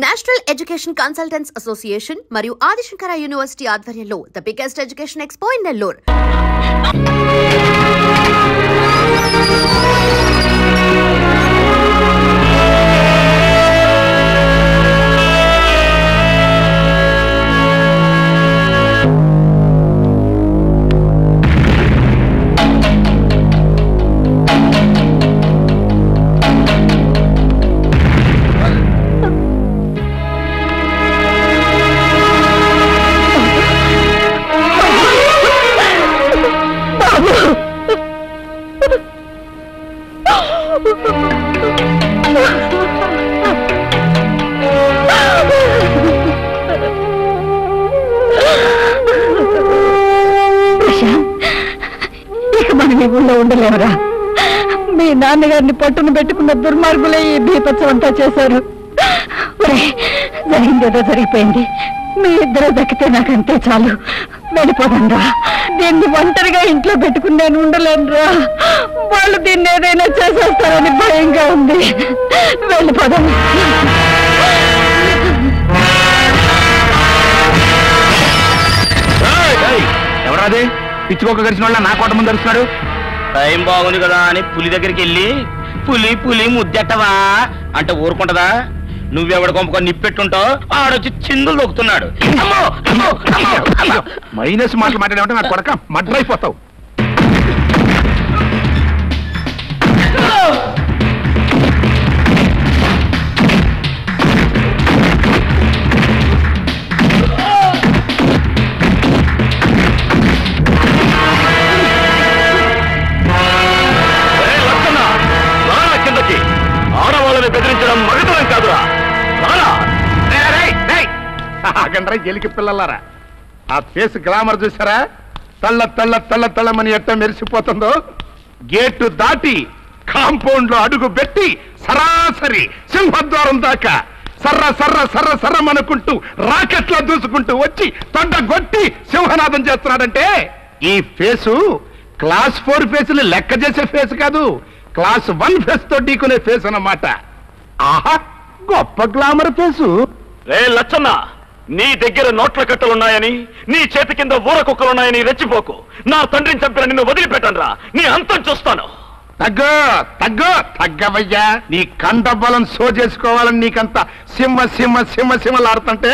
National education consultants association మరియు Adishankara university ఆధ్వర్యంలో the biggest education expo in Nellore. ఉండలేవరా? మీ నాన్నగారిని పట్టును పెట్టుకున్న దుర్మార్గులే ఈ బీపత్సం అంతా చేశారు. జరిగిందేదో జరిగిపోయింది. మీ ఇద్దరు దక్కితే నాకంతే చాలు. వెళ్ళిపోదండ్రా. దీన్ని ఒంటరిగా ఇంట్లో పెట్టుకుని నేను ఉండలేనురా. వాళ్ళు దీన్ని ఏదైనా చేసేస్తారని భయంగా ఉంది. వెళ్ళిపోదాం. ఎవరాదే పిచ్చుకోక గడిచిన వాళ్ళ నా కోట ముందు అరుస్తున్నాడు? టైం బాగుంది కదా అని పులి దగ్గరికి వెళ్ళి పులి పులి ముద్దెట్టవా అంటే ఊరుకుంటదా? నువ్వెవడ కొంపకొని నిప్పెట్టుంటావు, ఆడొచ్చి చిందులు దొక్కుతున్నాడు. మైనస్ మాటలు మాట్లాడేమంటే నా కొడక మడ్రైపోతావు. ఆడవాళ్ళని బెదిరించడం మగతనం కాదురా. ఎలికి పిల్లలారా, ఆ ఫేస్ గ్లామర్ చూసారా? తళ్ళ తళ్ళ తళ్ళ తళ్ళమని ఎట్ట మెరిసిపోతుందో. గేటు దాటి కాంపౌండ్ లో అడుగు పెట్టి సరాసరి సింహద్వారం దాకా సర్ర సర్ర సర్ర సర్రమనుకుంటూ రాకెట్లా దూసుకుంటూ వచ్చి తొండ గొట్టి సింహనాదం చేస్తున్నాడంటే ఈ ఫేసు క్లాస్ 4 ఫేసులు లెక్క చేసే ఫేస్ కాదు, క్లాస్ 1 ఫేస్ తో ఢీకునే ఫేస్ అన్నమాట. ఆహా, గొప్ప గ్లామర్ ఫేసు. రే లచ్చన్న, నీ దగ్గర నోట్ల కట్టలున్నాయని, నీ చేతి కింద ఊర కుక్కలున్నాయని రెచ్చిపోకు. నా తండ్రిని చంపిన నిన్ను వదిలిపెట్టనురా. నీ అంతం చూస్తాను. తగ్గవయ్యా. నీ కండబలం సో చేసుకోవాలని నీకంత సింహలాడుతుంటే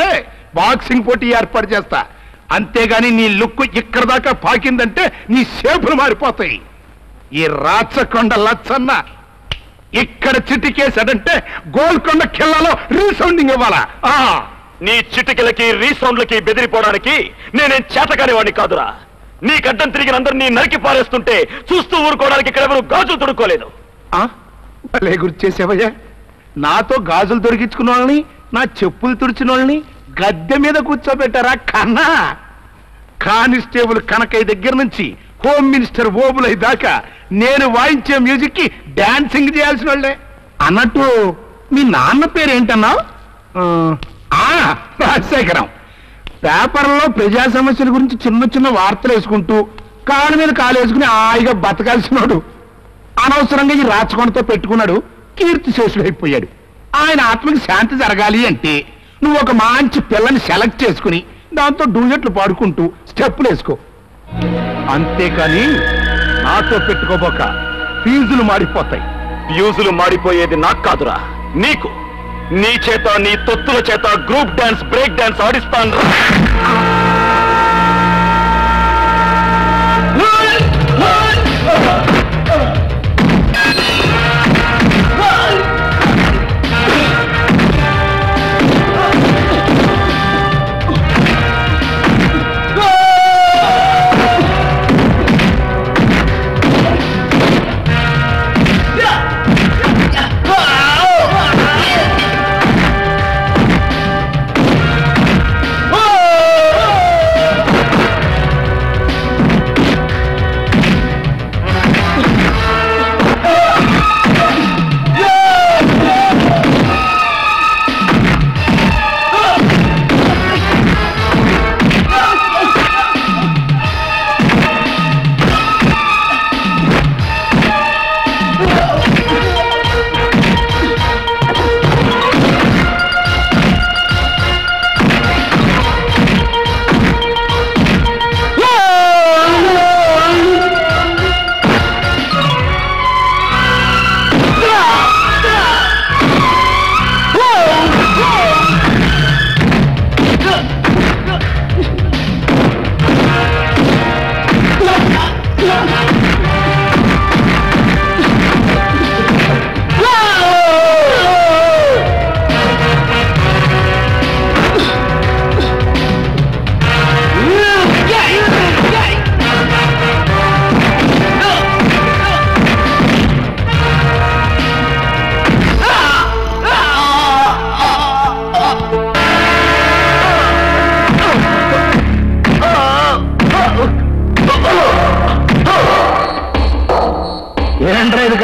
బాక్సింగ్ పోటీ ఏర్పాటు చేస్తా. అంతేగాని నీ లుక్ ఇక్కడ దాకా పాకిందంటే నీ షేపులు మారిపోతాయి. ఈ రాచకొండ లచ్చన్న ఇక్కడ చిటికేసాడంటే గోల్కొండ కిల్లాలో రీసౌండింగ్ ఇవ్వాలా? నీ చిటికలకి రీసౌండ్లకి బెదిరిపోవడానికి నేనేం చేతకాని వాడిని కాదురా. నీ గడ్డం తిరిగిన అందరినీ నరికి పారేస్తుంటే చూస్తూ ఊరుకోవడానికి ఇక్కడ ఎవరు గాజులు తొడుక్కోలేదు. భలే గుర్తు చేసేవయ్యా. నాతో గాజులు దొరికించుకున్న వాళ్ళని, నా చెప్పులు తుడిచిన వాళ్ళని గద్దె మీద కూర్చోబెట్టారా కన్నా? కానిస్టేబుల్ కనకయ్య దగ్గర నుంచి హోమ్ మినిస్టర్ ఓబులై దాకా నేను వాయించే మ్యూజిక్ కి డాన్సింగ్ చేయాల్సిన వాళ్ళే. అన్నట్టు మీ నాన్న పేరేంటన్నావు? రాజశేఖరం. పేపర్లో ప్రజా సమస్యల గురించి చిన్న చిన్న వార్తలు వేసుకుంటూ కాళ్ళ మీద కాలు వేసుకుని హాయిగా బతకాల్సినోడు అనవసరంగా ఈ రాచకొండతో పెట్టుకున్నాడు. కీర్తి శేషుడైపోయాడు. ఆయన ఆత్మకి శాంతి జరగాలి అంటే నువ్వు ఒక మంచి పిల్లని సెలెక్ట్ చేసుకుని దాంతో డూయట్లు పాడుకుంటూ స్టెప్పులు వేసుకో. అంతేకాని నాతో పెట్టుకోబోక ఫీజులు మారిపోతాయి. ఫ్యూజులు మారిపోయేది నాకు కాదురా, నీకు. నీ చేత, నీ తొత్తుల చేత గ్రూప్ డాన్స్, బ్రేక్ డాన్స్ ఆడిస్తాను.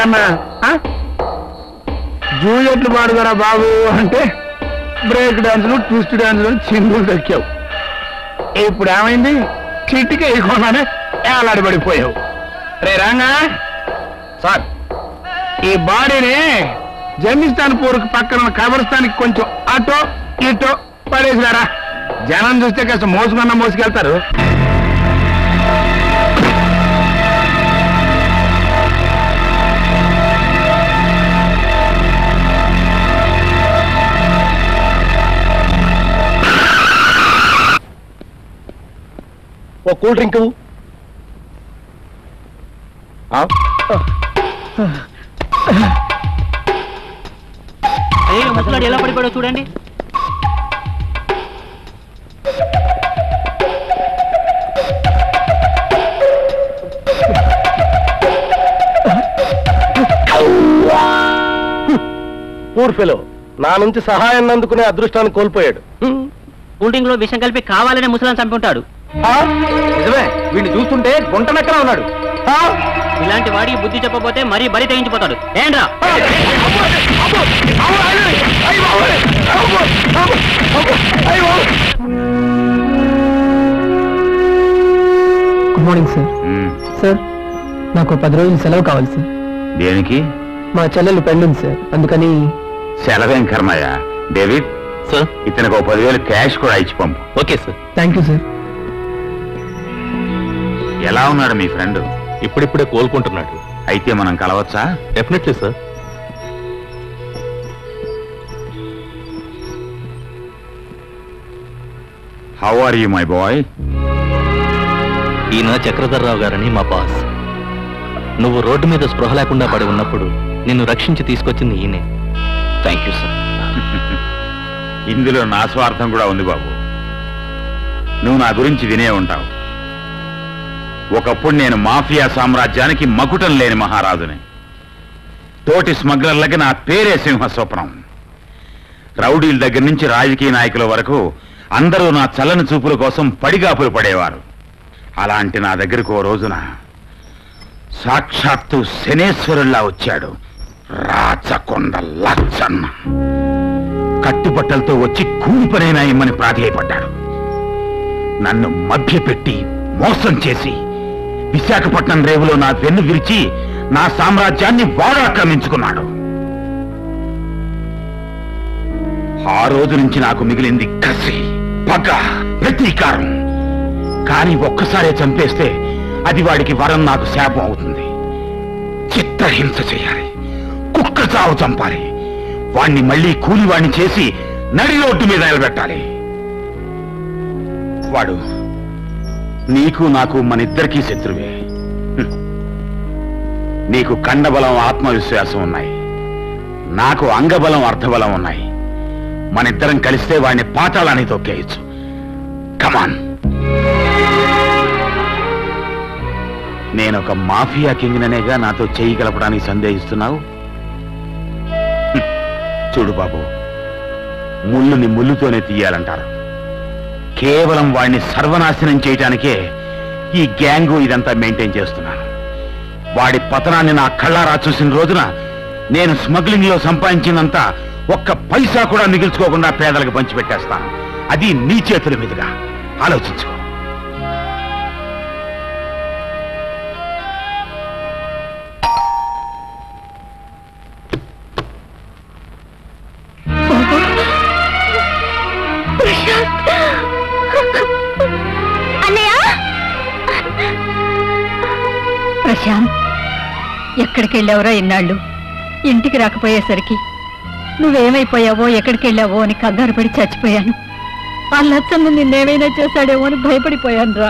నీకన్నా జూయట్లు పాడుదరా బాబు అంటే బ్రేక్ డాన్సులు ట్విస్ట్ డాన్సులు చిందులు దక్కావు. ఇప్పుడు ఏమైంది? చిట్టికి వేయకుండానే ఏలాడిపడిపోయావు. రే రాంగా సార్, ఈ బాడీని జమిస్తాన్ పూర్కి పక్కన కబరస్థానికి కొంచెం అటో ఇటో పడేసినారా. జనం చూస్తే కాస్త మోసుకున్నా మోసుకెళ్తారు. ఓ కూల్ డ్రింక్ ముసలాడు ఎలా పడిపోయాడో చూడండి. పూర్ఫెలో నా నుంచి సహాయాన్ని అందుకునే అదృష్టాన్ని కోల్పోయాడు. కూల్ డ్రింక్ లో విషం కలిపి కావాలనే ముసలాన్ని చంపుంటాడు. నిజమే, వీడిని చూస్తుంటే గుంటనక్కలా ఉన్నాడు. ఇలాంటి వాడికి బుద్ధి చెప్పబోతే మరీ బరి తెగించిపోతాడు. ఏంట్రా? Good morning sir. సార్ నాకు 10 రోజులు సెలవు కావాలి సార్. దేనికి? మా చెల్లెలు పెళ్ళింది సార్, అందుకని. సెలవేం కర్మయ్య. డేవిడ్ సార్, ఇతనికి 10,000 క్యాష్ కూడా ఇచ్చి పంపు. Okay sir. Thank you sir. ఎలా ఉన్నాడు మీ ఫ్రెండ్? ఇప్పుడిప్పుడే కోలుకుంటున్నాడు. అయితే మనం కలవచ్చా? Definitely sir. How are you my boy? ఈయన చక్రధర్రావు గారని మా బాస్. నువ్వు రోడ్డు మీద స్పృహ లేకుండా పడి ఉన్నప్పుడు నిన్ను రక్షించి తీసుకొచ్చింది ఈయనే. Thank you sir. ఇందులో నా స్వార్థం కూడా ఉంది బాబు. నువ్వు నా గురించి వినే ఉంటావు. ఒకప్పుడు నేను మాఫియా సామ్రాజ్యానికి మకుటం లేని మహారాజుని. తోటి స్మగ్లర్లకి నా పేరే సింహస్వప్నం. రౌడీల దగ్గర నుంచి రాజకీయ నాయకుల వరకు అందరూ నా చల్లని చూపుల కోసం పడిగాపులు పడేవారు. అలాంటి నా దగ్గరకు ఓ రోజున సాక్షాత్తు శనేశ్వరుల్లా వచ్చాడు రాచకొండ లచ్చన్న. కట్టుబట్టలతో వచ్చి కూలి పనైనా ఇమ్మని ప్రాధేయపడ్డాడు. నన్ను మభ్యపెట్టి మోసం చేసి విశాఖపట్నం రేవులో నా వెన్ను విరిచి నా సామ్రాజ్యాన్ని వాడు ఆక్రమించుకున్నాడు. ఆ రోజు నుంచి నాకు మిగిలింది కసి, పగ, ప్రతీకారం. కానీ ఒక్కసారే చంపేస్తే అది వాడికి వరం, నాకు శాపం అవుతుంది. చిత్రహింస చేయాలి, కుక్క చావు చంపాలి, వాణ్ణి మళ్ళీ కూలివాణ్ణి చేసి నడి రోడ్డు మీద నిలబెట్టాలి. వాడు నీకు నాకు మనిద్దరికీ శత్రువే. నీకు కండబలం ఆత్మవిశ్వాసం ఉన్నాయి, నాకు అంగబలం అర్థబలం ఉన్నాయి. మనిద్దరం కలిస్తే వాడిని పాతాళాన్ని తొక్కేయచ్చు. కమాన్. నేనొక మాఫియా కింగ్ననేగా నాతో చెయ్యి కలపడానికి సందేహిస్తున్నావు? చూడు బాబు, ముళ్ళుని ముళ్ళుతోనే తీయాలంటారు. కేవలం వాడిని సర్వనాశనం చేయటానికే ఈ గ్యాంగు ఇదంతా మెయింటైన్ చేస్తున్నాను. వాడి పతనాన్ని నా కళ్ళారా చూసిన రోజున నేను స్మగ్లింగ్ లో సంపాదించినంత ఒక్క పైసా కూడా మిగిల్చుకోకుండా పేదలకు పంచిపెట్టేస్తాను. అది నీ చేతుల మీదుగా. ఆలోచించుకో. ప్రశాంత్, ఎక్కడికి వెళ్ళావురా ఇన్నాళ్ళు? ఇంటికి రాకపోయేసరికి నువ్వేమైపోయావో ఎక్కడికి వెళ్ళావో అని కంగారు పడి చచ్చిపోయాను. ఆ లచ్చన్న నిన్నేమైనా చేశాడేమో అని భయపడిపోయాను రా.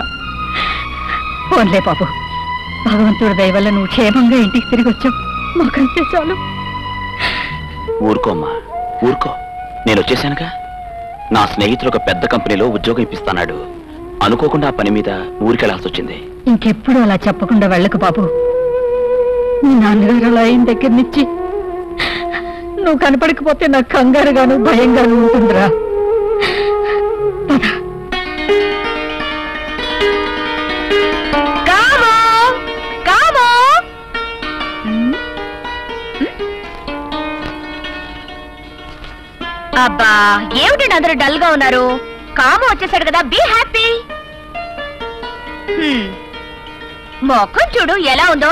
పోన్లే బాబు, భగవంతుడి దయ వల్ల నువ్వు క్షేమంగా ఇంటికి తిరిగి వచ్చావు. మాకంతే చాలు. ఊరుకోమ్మా, ఊరుకో. నేను వచ్చేసానుగా. నా స్నేహితుడు ఒక పెద్ద కంపెనీలో ఉద్యోగం ఇప్పిస్తాడు. అనుకోకుండా ఆ పని మీద ఊరికెళ్లాల్సి వచ్చింది. ఇంకెప్పుడు అలా చెప్పకుండా వెళ్ళకు బాబు. నీ నాన్నగారు అలా అయిన దగ్గర నుంచి నువ్వు కనపడకపోతే నాకు కంగారుగాను భయంగాను ఉంటుందిరా. అబ్బా ఏమిటండి అందరూ డల్ గా ఉన్నారు? కామ వచ్చేసాడు కదా, బీ హ్యాపీ. మొక్కం చూడు ఎలా ఉందో.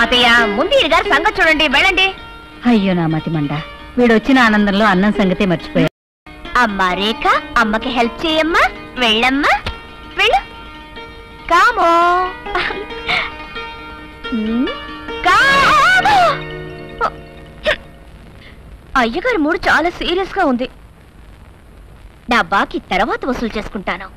అతయ్య ముందు ఈ గారి సంగతి చూడండి, వెళ్ళండి. అయ్యో నా మతి మండ, వీడొచ్చిన ఆనందంలో అన్నం సంగతే మర్చిపోయా. అమ్మా రేఖ, అమ్మకి హెల్ప్ చేయమ్మా. వెళ్ళమ్మా, వెళ్ళు. కామో కామో. అయ్యగారి మూడు చాలా సీరియస్ గా ఉంది. నా బాకీ తర్వాత వసూలు చేసుకుంటాను.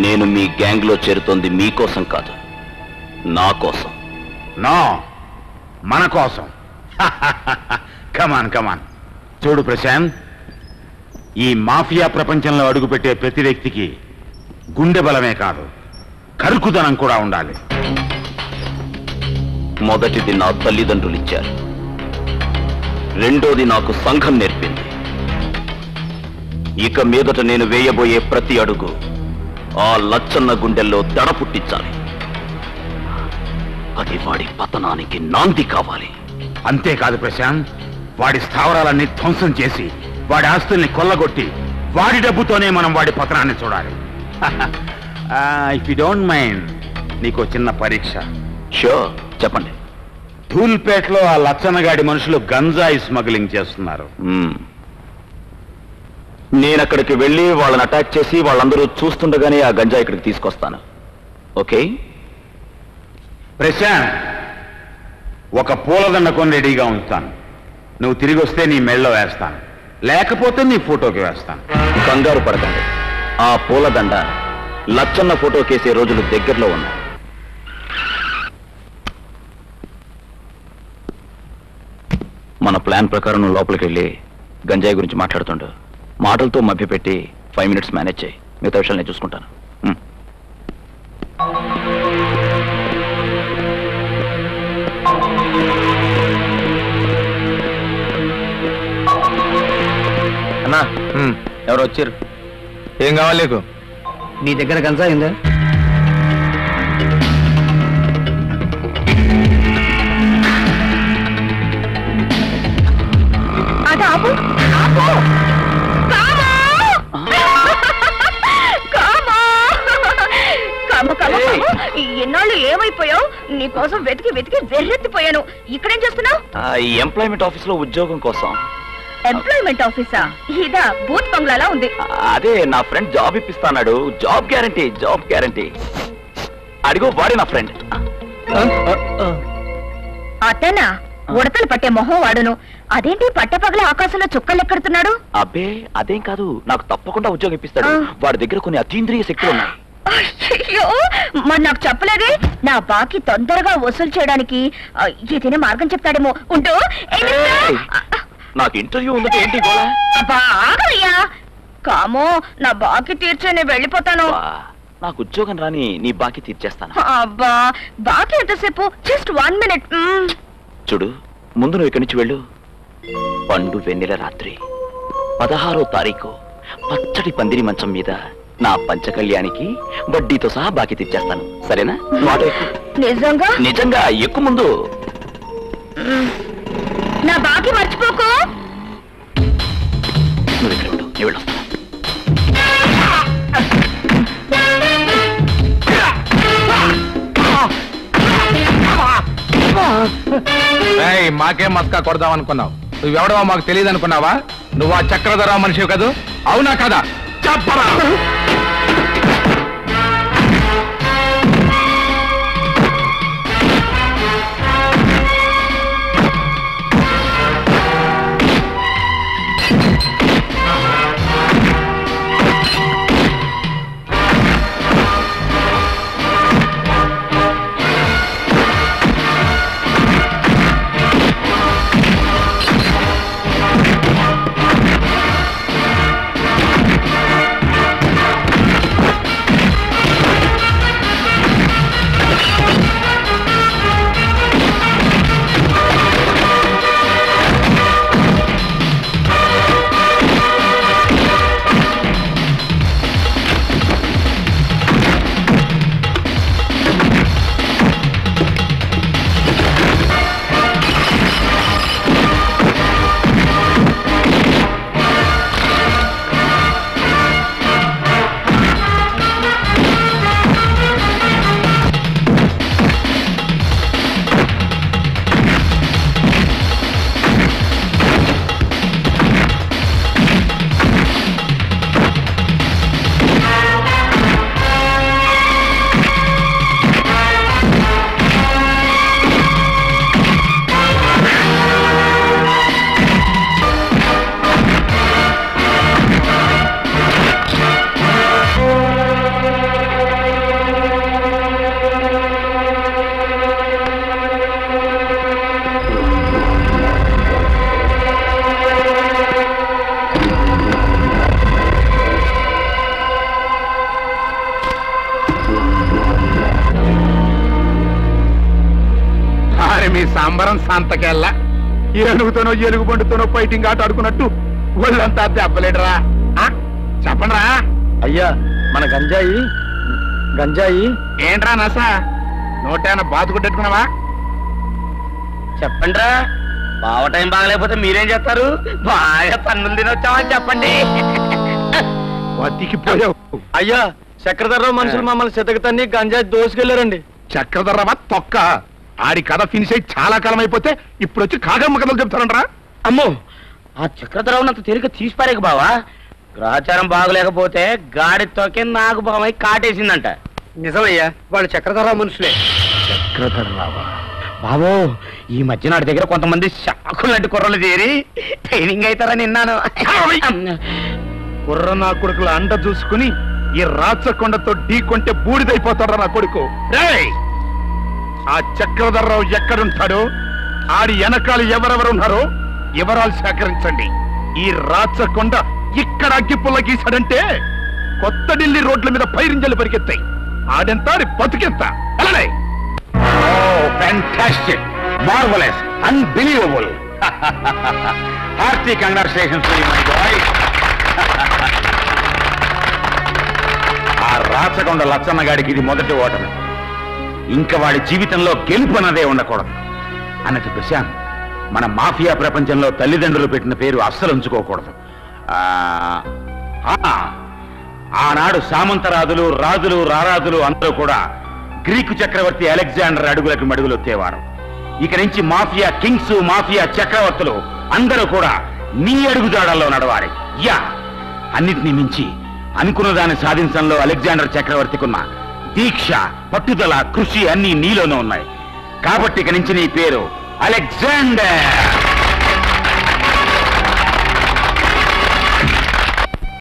నేను మీ గ్యాంగ్ లో చేరుతోంది మీకోసం కాదు, నా కోసం. నో, మన కోసం. కమాన్ కమాన్. చూడు ప్రశాంత్, ఈ మాఫియా ప్రపంచంలో అడుగుపెట్టే ప్రతి వ్యక్తికి గుండె బలమే కాదు, కరుకుదనం కూడా ఉండాలి. మొదటిది నా తల్లిదండ్రులు ఇచ్చారు, రెండోది నాకు సంఘం నేర్పింది. ఇక మీదట నేను వేయబోయే ప్రతి అడుగు ఆ లచ్చన్న గుండెల్లో దడ పుట్టించాలి. అది వాడి పతనానికి నాంది కావాలి. అంతేకాదు ప్రశాంత్, వాడి స్థావరాలన్నీ ధ్వంసం చేసి వాడి ఆస్తుల్ని కొల్లగొట్టి వాడి డబ్బుతోనే మనం వాడి పతనాన్ని చూడాలి. ఇఫ్ యు డోంట్ మైండ్, నీకు చిన్న పరీక్ష. షూర్, చెప్పండి. ధూల్పేటలో ఆ లచ్చన్నగాడి మనుషులు గంజాయి స్మగ్లింగ్ చేస్తున్నారు. నేనక్కడికి వెళ్ళి వాళ్ళని అటాక్ చేసి వాళ్ళందరూ చూస్తుండగానే ఆ గంజా ఇక్కడికి తీసుకొస్తాను. ఓకే ప్రశాంత్, ఒక పూలదండ కొని రెడీగా ఉంచుతాను. నువ్వు తిరిగి వస్తే నీ మెళ్ళలో వేస్తాను, లేకపోతే నీ ఫోటోకి వేస్తాను. కంగారు పడకండి, ఆ పూలదండ లచ్చన్న ఫోటోకేసే రోజులు దగ్గరలో ఉన్నాయి. మన ప్లాన్ ప్రకారం నువ్వు లోపలికి వెళ్ళి గంజాయి గురించి మాట్లాడుతుండు. మాటలతో మభ్యపెట్టి 5 minutes మేనేజ్ చేయి, మిగతా విషయాలు నేను చూసుకుంటాను. అన్నా, ఎవరు వచ్చారు? ఏం కావాలి నీకు? నీ దగ్గర గంజాయి ఉందా? అది ఆపు, ఆపు. ఎన్నాళ్ళు ఏమైపోయావు? నీకోసం వెతికి వెతికి వెర్రెత్తిపోయాను. ఇక్కడేం చేస్తున్నావు? ఎంప్లాయ్మెంట్ ఆఫీస్ లో ఉద్యోగం కోసం. ఎంప్లాయ్మెంట్ ఆఫీసా? ఇదా బూత్ బంగ్లాలా ఉంది. అదే నా ఫ్రెండ్ జాబ్ ఇప్పిస్తాడు. Job guarantee, job guarantee. అడిగో, వాడే నా ఫ్రెండ్. అతనా? ఉడతలు పట్టే మొహం వాడును. అదేంటి పట్టపగల ఆకాశంలో చుక్కలు ఎక్కడుతున్నాడు? అబ్బే అదేం కాదు, నాకు తప్పకుండా ఉద్యోగం ఇప్పిస్తాడు. వాడి దగ్గర కొన్ని అతీంద్రియ శక్తులు ఉన్నాయి. అయ్యో, మరి నాకు చెప్పలేదే. నా బాకీ తొందరగా వసూలు చేయడానికి ఏదైనా మార్గం చెప్తాడేమో. ఉంటూ నాకు ఇంటర్వ్యూ ఉందంటే ఏంటి గోళ? ఆగయ్యా, కామో నా బాకీ తీర్చే నేను వెళ్ళిపోతాను. నాకు ఉద్యోగం రాని నీ బాకీ తీర్చేస్తాను. అబ్బా బాకీ ఎంతసేపు? Just 1 minute. చూడు, ముందు నువ్వు ఇక్కడి నుంచి వెళ్ళు. పండు వెన్నెల రాత్రి 16వ తారీఖు పచ్చడి పందిరి మంచం మీద నా పంచకళ్యాణికి వడ్డీతో సహా బాకీ తీర్చేస్తాను. సరేనా? నిజంగా? నిజంగా. ఎక్కువ ముందు నా బాకీ మర్చిపోకు. నువ్వు ఇక్కడ ఉండు, నేను వెళ్ళొస్తాను. మాకేం మస్కా కొడదాం అనుకున్నావు? నువ్వెవడవో మాకు తెలియదు అనుకున్నావా? నువ్వు ఆ చక్రధరరావు మనిషివి కదూ? అవునా కదా? చెప్పరా. మీ సాంబరం సంతకెళ్ళ ఏనుగుతోనో ఎలుగు బండుతోనో ఫైటింగ్ ఆట ఆడుకున్నట్టు వాళ్ళంతా దెబ్బలేడరా. చెప్పండి రా. అయ్యా, మన గంజాయి ఏంట్రా నసా? నోటేనా బాతుకుంటెట్టుకున్నావా? చెప్పండి రా. బావ టైం బాగలేకపోతే మీరేం చేస్తారు? బాగా పన్నులు తినొచ్చామని చెప్పండి. బతికిపోయావు. అయ్యా, చక్రధరరావు మనుషులు మమ్మల్ని చెతకతన్ని గంజాయి దోసుకెళ్లారండి. చక్రధరరావు తొక్క. ఆడి కథ ఫినిష్ అయ్యి చాలా కాలం అయిపోతే ఇప్పుడు వచ్చి కాగమ్మ కథలు చెప్తారంటరా. అమ్మో, ఆ చక్రధరరావు అంత తేలిక తీసిపారేక బావా. గ్రాచారం బాగలేకపోతే గాడితోకే నాకు బావై కాటేసిందంట. నిజమయ్యా, వాళ్ళు చక్రధరరావు మనుషులే. చక్రధరరావా? బాబో, ఈ మధ్య నాటి దగ్గర కొంతమంది శాఖలు లాంటి కుర్రలు చేరి ట్రైనింగ్ అవుతారని విన్నాను. కుర్ర నా కొడుకుల అండ చూసుకుని ఈ రాచకొండతో ఢీ కొంటే బూడిదైపోతాడు నా కొడుకు. రేయ్, ఆ చక్రధరరావు ఎక్కడుంటాడో, ఆడి వెనకాలు ఎవరెవరున్నారో వివరాలు సేకరించండి. ఈ రాచకొండ ఇక్కడ అగ్గిపుల్ల గీసాడంటే కొత్త ఢిల్లీ రోడ్ల మీద పైరింజలు పరిగెత్తాయి. ఆడెంత, బతుకెంత? అలానే. Fantastic, marvellous, unbelievable. Hearty congratulations to you my boy. ఆ రాచకొండ లచ్చన్న గాడికి ఇది మొదటి ఓటమి. ఇంకా వాడి జీవితంలో గెలుపు అన్నదే ఉండకూడదు. అన్నట్టు ప్రశాంత్, మన మాఫియా ప్రపంచంలో తల్లిదండ్రులు పెట్టిన పేరు అస్సలు ఉంచుకోకూడదు. ఆనాడు సామంతరాజులు, రాజులు, రారాజులు అందరూ కూడా గ్రీకు చక్రవర్తి అలెగ్జాండర్ అడుగులకు మడుగులొత్తేవారు. ఇక నుంచి మాఫియా కింగ్స్, మాఫియా చక్రవర్తులు అందరూ కూడా నీ అడుగుజాడల్లో నడవాలి. యా, అన్నిటినీ మించి అనుకున్న దాన్ని సాధించడంలో అలెగ్జాండర్ చక్రవర్తికున్న దీక్ష, పట్టుదల, కృషి అన్నీ నీలోనే ఉన్నాయి. కాబట్టి ఇక నుంచి నీ పేరు అలెగ్జాండర్.